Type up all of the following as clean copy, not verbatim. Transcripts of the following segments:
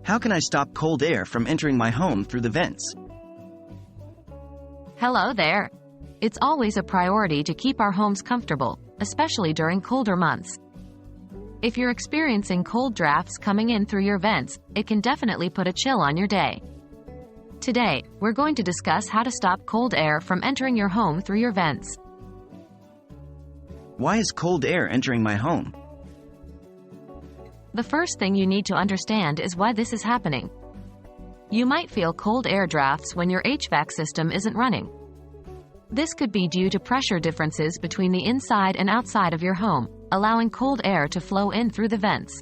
How can I stop cold air from entering my home through the vents? Hello there. It's always a priority to keep our homes comfortable, especially during colder months. If you're experiencing cold drafts coming in through your vents, it can definitely put a chill on your day. Today, we're going to discuss how to stop cold air from entering your home through your vents. Why is cold air entering my home? The first thing you need to understand is why this is happening. You might feel cold air drafts when your HVAC system isn't running. This could be due to pressure differences between the inside and outside of your home, allowing cold air to flow in through the vents.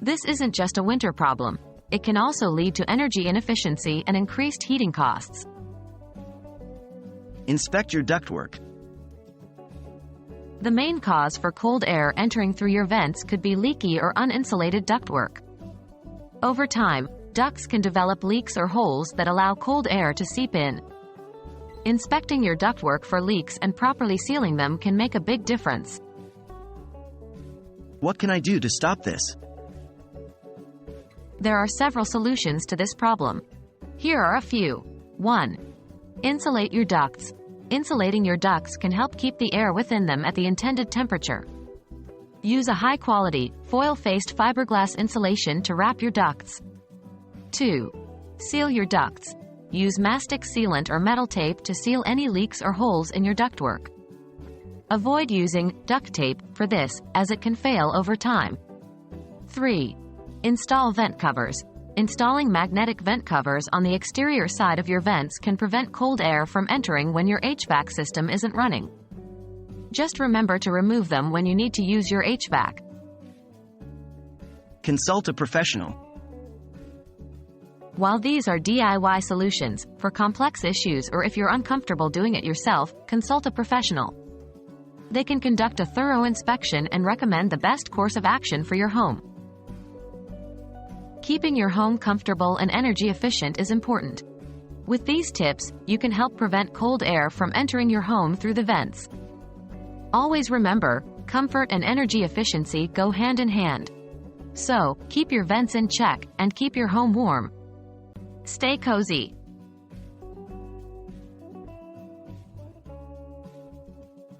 This isn't just a winter problem. It can also lead to energy inefficiency and increased heating costs. Inspect your ductwork. The main cause for cold air entering through your vents could be leaky or uninsulated ductwork. Over time, ducts can develop leaks or holes that allow cold air to seep in. Inspecting your ductwork for leaks and properly sealing them can make a big difference. What can I do to stop this? There are several solutions to this problem. Here are a few. 1. Insulate your ducts. Insulating your ducts can help keep the air within them at the intended temperature. Use a high-quality, foil-faced fiberglass insulation to wrap your ducts. 2. Seal your ducts. Use mastic sealant or metal tape to seal any leaks or holes in your ductwork. Avoid using duct tape for this, as it can fail over time. 3. Install vent covers. Installing magnetic vent covers on the exterior side of your vents can prevent cold air from entering when your HVAC system isn't running. Just remember to remove them when you need to use your HVAC. Consult a professional. While these are DIY solutions, for complex issues or if you're uncomfortable doing it yourself, consult a professional. They can conduct a thorough inspection and recommend the best course of action for your home. Keeping your home comfortable and energy efficient is important. With these tips, you can help prevent cold air from entering your home through the vents. Always remember, comfort and energy efficiency go hand in hand. So, keep your vents in check and keep your home warm. Stay cozy.